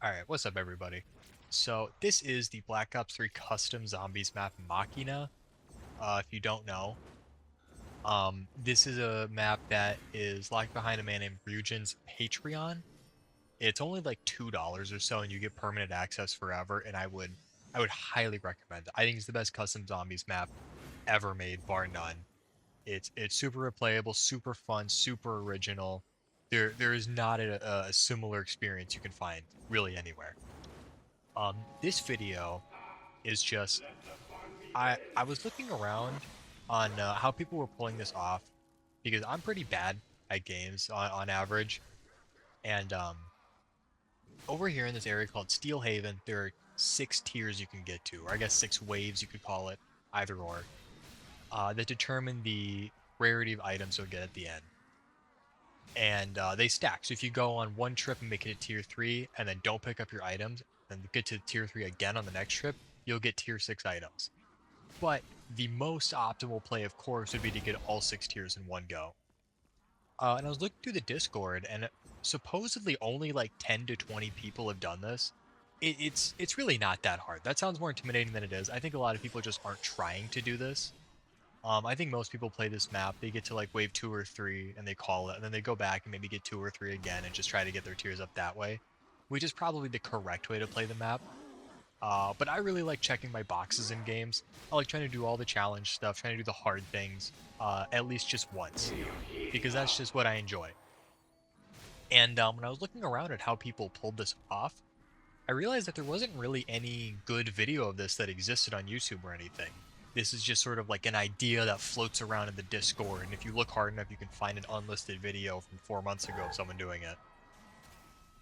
Alright, what's up everybody? So this is the Black Ops 3 custom zombies map Machina, if you don't know. This is a map that is locked behind a man named Ryujin's Patreon. It's only like $2 or so and you get permanent access forever, and I would highly recommend it. I think it's the best custom zombies map ever made, bar none. It's super replayable, super fun, super original. There is not a similar experience you can find really anywhere. This video is just I was looking around on how people were pulling this off because I'm pretty bad at games on average, and over here in this area called Steel Haven, there are 6 tiers you can get to, or I guess 6 waves you could call it, either or, that determine the rarity of items you'll get at the end. And they stack. So if you go on one trip and make it a tier 3 and then don't pick up your items and get to tier 3 again on the next trip, you'll get tier 6 items. But the most optimal play, of course, would be to get all 6 tiers in one go. And I was looking through the Discord, and supposedly only like 10 to 20 people have done this. It's really not that hard. That sounds more intimidating than it is. I think a lot of people just aren't trying to do this. I think most people play this map. They get to like wave 2 or 3 and they call it, and then they go back and maybe get 2 or 3 again and just try to get their tiers up that way, which is probably the correct way to play the map. But I really like checking my boxes in games. I like trying to do all the challenge stuff, trying to do the hard things, at least just once, because that's just what I enjoy. And when I was looking around at how people pulled this off, I realized that there wasn't really any good video of this that existed on YouTube or anything. This is just sort of like an idea that floats around in the Discord, and if you look hard enough, you can find an unlisted video from 4 months ago of someone doing it.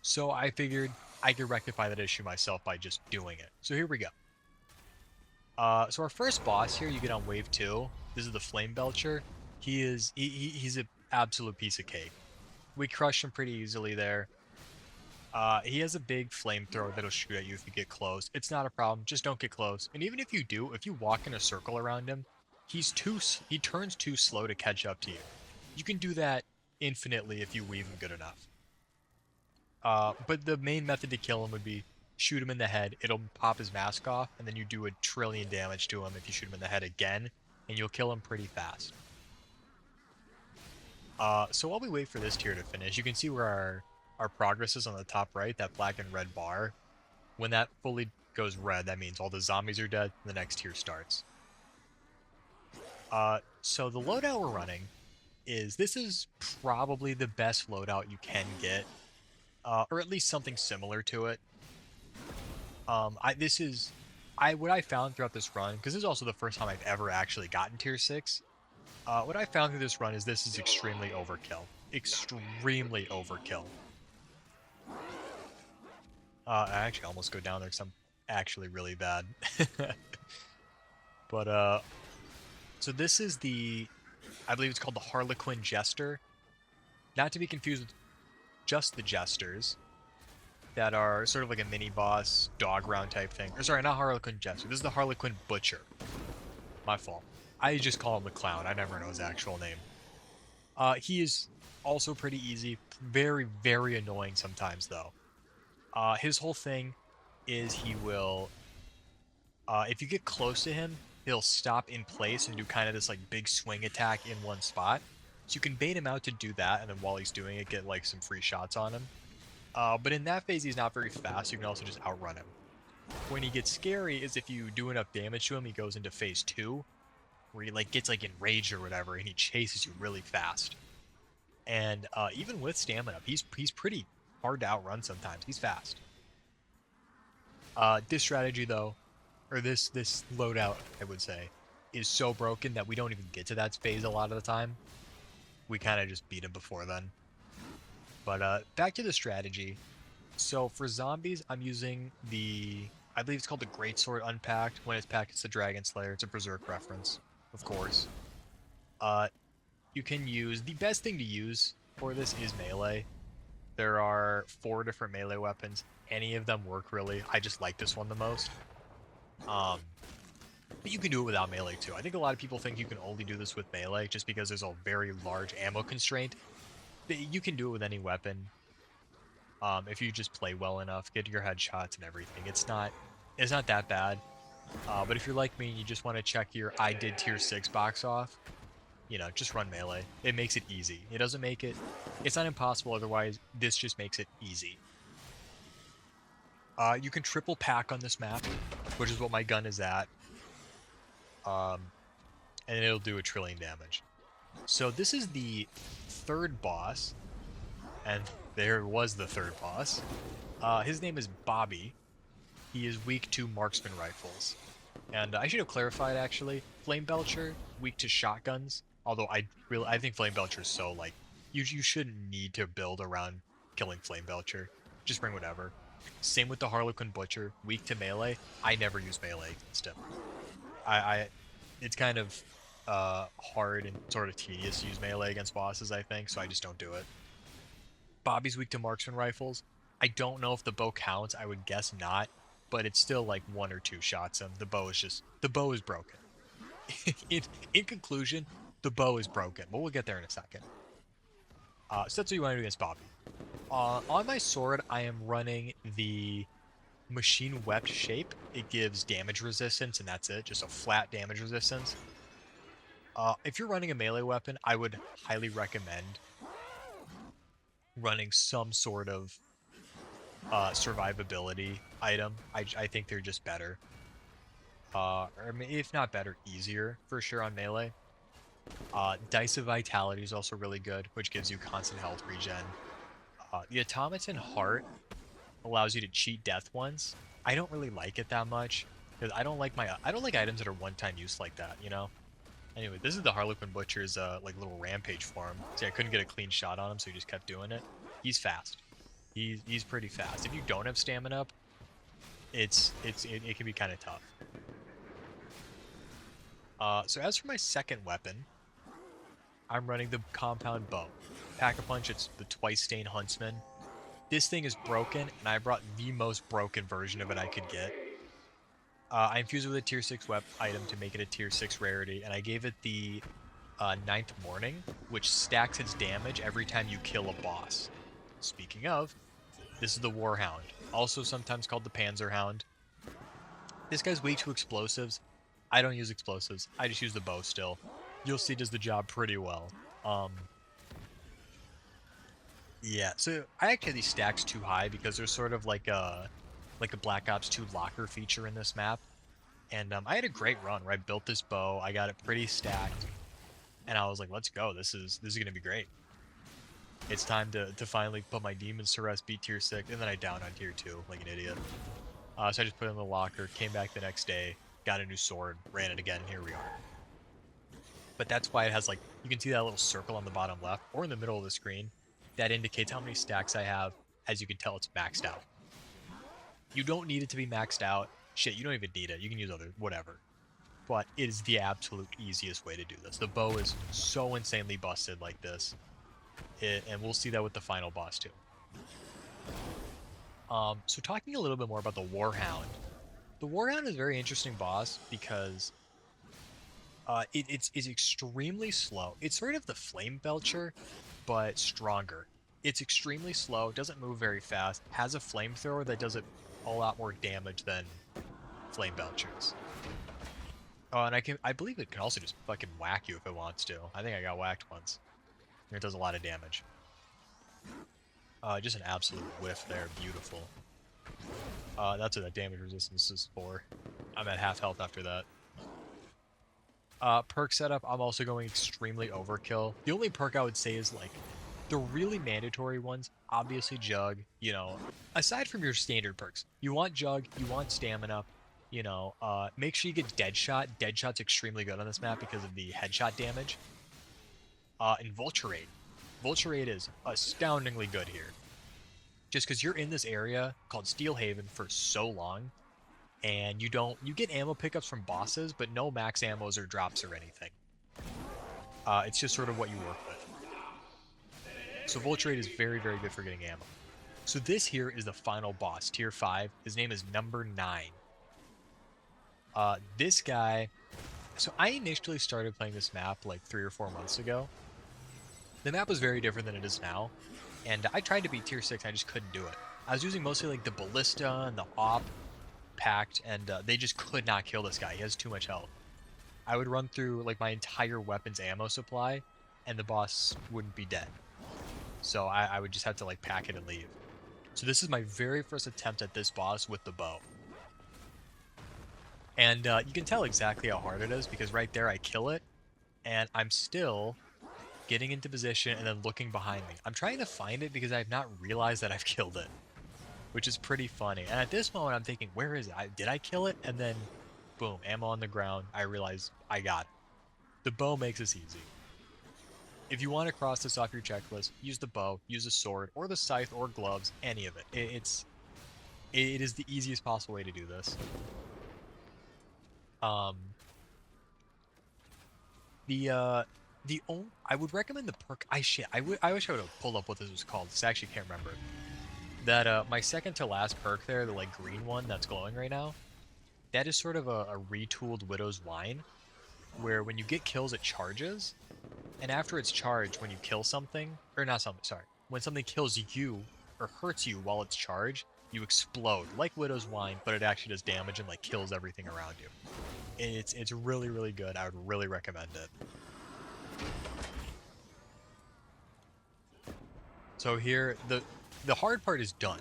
So I figured I could rectify that issue myself by just doing it. So here we go. So our first boss here, you get on wave 2. This is the Flame Belcher. He's an absolute piece of cake. We crushed him pretty easily there. He has a big flamethrower that'll shoot at you if you get close. It's not a problem, just don't get close. And even if you do, if you walk in a circle around him, he turns too slow to catch up to you. You can do that infinitely if you weave him good enough. But the main method to kill him would be shoot him in the head. It'll pop his mask off, and then you do a trillion damage to him if you shoot him in the head again, and you'll kill him pretty fast. So while we wait for this tier to finish, you can see where our progress is on the top right, that black and red bar. When that fully goes red, that means all the zombies are dead, and the next tier starts. So the loadout we're running this is probably the best loadout you can get, or at least something similar to it. What I found throughout this run, because this is also the first time I've ever actually gotten tier 6. What I found through this run is this is extremely overkill. Extremely overkill. I actually almost go down there because I'm actually really bad. But, so this is I believe it's called the Harlequin Jester. Not to be confused with just the Jesters, that are sort of like a mini boss dog round type thing. Or sorry, not Harlequin Jester. This is the Harlequin Butcher. My fault. I just call him the Clown. I never know his actual name. He is also pretty easy. Very, very annoying sometimes, though. His whole thing is he will, if you get close to him, he'll stop in place and do kind of this like big swing attack in one spot. So you can bait him out to do that, and then while he's doing it, get like some free shots on him. But in that phase, he's not very fast. So you can also just outrun him. When he gets scary is if you do enough damage to him, he goes into phase 2, where he like gets like enraged or whatever, and he chases you really fast. And even with stamina, he's pretty hard to outrun sometimes. He's fast. This strategy though, or this loadout, I would say, is so broken that we don't even get to that phase a lot of the time. We kind of just beat him before then. But back to the strategy. So for zombies, I'm using I believe it's called the Greatsword Unpacked. When it's packed, it's the Dragon Slayer. It's a Berserk reference, of course. You can use, the best thing to use for this is melee. There are 4 different melee weapons. Any of them work really. I just like this one the most. But you can do it without melee too. I think a lot of people think you can only do this with melee just because there's a very large ammo constraint. But you can do it with any weapon. If you just play well enough, get your headshots and everything, it's not that bad. But if you're like me and you just want to check your I did tier 6 box off, just run melee. It makes it easy. It doesn't make it, it's not impossible otherwise. This just makes it easy. You can triple pack on this map, which is what my gun is at. Um, and it'll do 1,000,000,000 damage. So this is the third boss, and there was the third boss. His name is Bobby. He is weak to marksman rifles. And I should have clarified, actually. Flame Belcher, weak to shotguns. Although I think Flame Belcher is so, like, you shouldn't need to build around killing Flame Belcher. Just bring whatever. Same with the Harlequin Butcher, weak to melee. I never use melee against him. It's kind of hard and sort of tedious to use melee against bosses, I think, so I just don't do it. Bobby's weak to marksman rifles. I don't know if the bow counts. I would guess not, but it's still like 1 or 2 shots him. The bow is broken. in conclusion, the bow is broken, but we'll get there in a second. So that's what you want to do against Bobby. On my sword, I am running the Machine Wept shape. It gives damage resistance, and that's it. Just a flat damage resistance. If you're running a melee weapon, I would highly recommend running some sort of survivability item. I think they're just better. Or if not better, easier for sure on melee. Dice of Vitality is also really good, which gives you constant health regen. The Automaton Heart allows you to cheat death once. I don't really like it that much because I don't like items that are one-time use like that. Anyway, this is the Harlequin Butcher's like little rampage form. See, I couldn't get a clean shot on him, so he just kept doing it. He's fast. He's pretty fast. If you don't have stamina up, it can be kind of tough. So as for my second weapon, I'm running the Compound Bow. Pack-a-Punch, it's the Twice-Stain Huntsman. This thing is broken, and I brought the most broken version of it I could get. I infused it with a tier 6 item to make it a tier 6 rarity, and I gave it the 9th Warning, which stacks its damage every time you kill a boss. Speaking of, this is the Warhound, also sometimes called the Panzerhound. This guy's weak to explosives. I don't use explosives. I just use the bow still. You'll see it does the job pretty well. Yeah, so I actually have these stacks too high because there's sort of like a Black Ops 2 locker feature in this map. And I had a great run where I built this bow, I got it pretty stacked, and I was like, let's go, this is gonna be great. It's time to finally put my demons to rest, beat tier 6, and then I downed on tier 2 like an idiot. So I just put it in the locker, came back the next day, got a new sword, ran it again, and here we are. But that's why it has, like, you can see that little circle on the bottom left, or in the middle of the screen. That indicates how many stacks I have. As you can tell, it's maxed out. You don't need it to be maxed out. Shit, you don't even need it. You can use whatever. But it is the absolute easiest way to do this. The bow is so insanely busted like this. And we'll see that with the final boss too. So talking a little bit more about the Warhound. The Warhound is a very interesting boss because it's extremely slow. It's sort of the Flame Belcher, but stronger. It's extremely slow, doesn't move very fast, has a flamethrower that does a lot more damage than Flame Belchers. And I believe it can also just fucking whack you if it wants to. I think I got whacked once. It does a lot of damage. Just an absolute whiff there, beautiful. That's what that damage resistance is for. I'm at half health after that. Perk setup, I'm also going extremely overkill. The only perk I would say is, like, the really mandatory ones, obviously Jug, aside from your standard perks. You want Jug, you want Stamina, make sure you get Deadshot. Deadshot's extremely good on this map because of the headshot damage. And Vulturate. Vulturate is astoundingly good here. Just because you're in this area called Steelhaven for so long, and you get ammo pickups from bosses, but no max ammos or drops or anything. It's just sort of what you work with. So Vulturate is very, very good for getting ammo. So this here is the final boss, tier 5. His name is number 9. This guy, so I initially started playing this map like 3 or 4 months ago. The map was very different than it is now. And I tried to beat tier 6, I just couldn't do it. I was using mostly like the ballista and the op pact, and they just could not kill this guy. He has too much health. I would run through like my entire weapons ammo supply, and the boss wouldn't be dead. So I would just have to like pack it and leave. So this is my very first attempt at this boss with the bow. And you can tell exactly how hard it is because right there I kill it, and I'm still getting into position and then looking behind me. I'm trying to find it because I've not realized that I've killed it, which is pretty funny. And at this moment, I'm thinking, where is it? Did I kill it? And then, boom, ammo on the ground. I realize I got it. The bow makes this easy. If you want to cross this off your checklist, use the bow, use a sword, or the scythe, or gloves, any of it. It is the easiest possible way to do this. Um, the only I would recommend the perk. I wish I would have pulled up what this was called. Because I actually can't remember. That my second to last perk there, the like green one that's glowing right now, that is sort of a retooled Widow's Wine, where when you get kills it charges, and after it's charged, when you kill something, or not something, sorry, when something kills you or hurts you while it's charged, you explode like Widow's Wine, but it actually does damage and like kills everything around you. It's really really good. I would really recommend it. So here the hard part is done.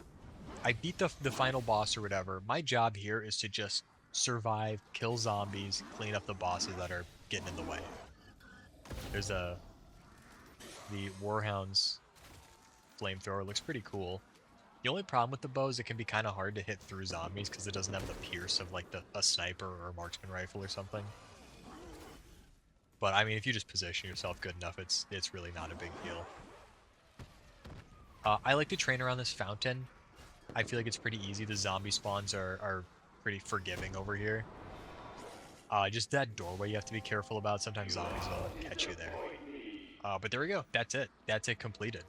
I beat the final boss or whatever. My job here is to just survive, kill zombies, clean up the bosses that are getting in the way. There's the Warhound's flamethrower. Looks pretty cool. The only problem with the bow is it can be kind of hard to hit through zombies because it doesn't have the pierce of like a sniper or a marksman rifle or something. But I mean, if you just position yourself good enough, it's really not a big deal. I like to train around this fountain. I feel like it's pretty easy. The zombie spawns are pretty forgiving over here. Just that doorway you have to be careful about. Sometimes zombies will catch you there. But there we go. That's it. That's it completed.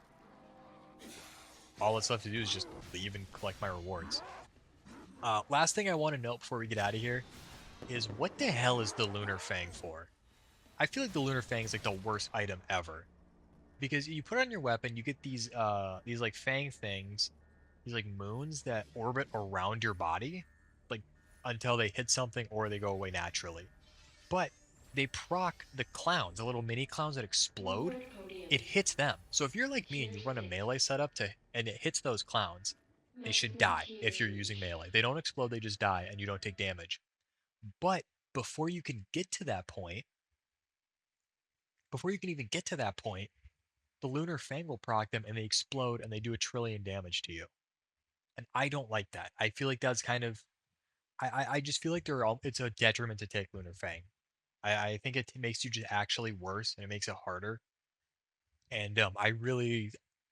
All that's left to do is just leave and collect my rewards. Last thing I want to note before we get out of here is what the hell is the Lunar Fang for? I feel like the Lunar Fang is like the worst item ever. Because you put it on your weapon, you get these like fang things, these like moons that orbit around your body, like until they hit something or they go away naturally. But they proc the clowns, the little mini clowns that explode. It hits them. So if you're like me and you run a melee setup and it hits those clowns, they should die if you're using melee. They don't explode, they just die and you don't take damage. But before you can get to that point, before you can even get to that point, the Lunar Fang will proc them and they explode and they do 1,000,000,000,000 damage to you. And I don't like that. I feel like that's kind of I just feel like it's a detriment to take Lunar Fang. I think it makes you just actually worse and it makes it harder. And I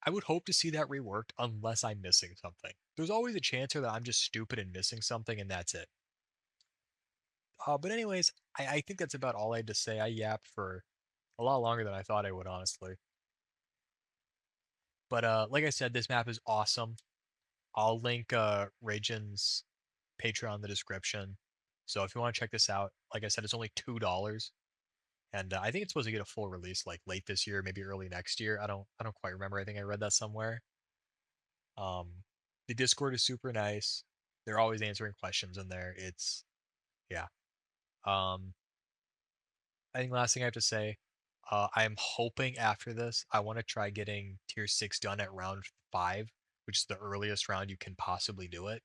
would hope to see that reworked unless I'm missing something. There's always a chance here that I'm just stupid and missing something and that's it. But anyways, I think that's about all I had to say. I yapped for a lot longer than I thought I would, honestly. But like I said, this map is awesome. I'll link Rajin's Patreon in the description. So if you want to check this out, like I said, it's only $2, and I think it's supposed to get a full release like late this year, maybe early next year. I don't quite remember. I think I read that somewhere. Um, the Discord is super nice. They're always answering questions in there. It's yeah. Um, I think last thing I have to say, I'm hoping after this, I want to try getting tier 6 done at round 5, which is the earliest round you can possibly do it.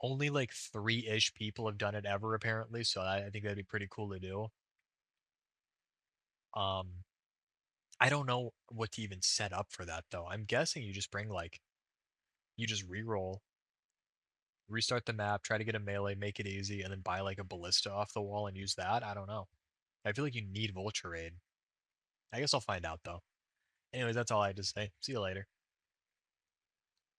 Only like 3-ish people have done it ever apparently, so I think that'd be pretty cool to do. Um, I don't know what to even set up for that though. I'm guessing you just bring like you just re-roll, restart the map, try to get a melee, make it easy, and then buy like a ballista off the wall and use that. I don't know. I feel like you need Vulture Aid. I guess I'll find out though. Anyways, that's all I had to say. See you later.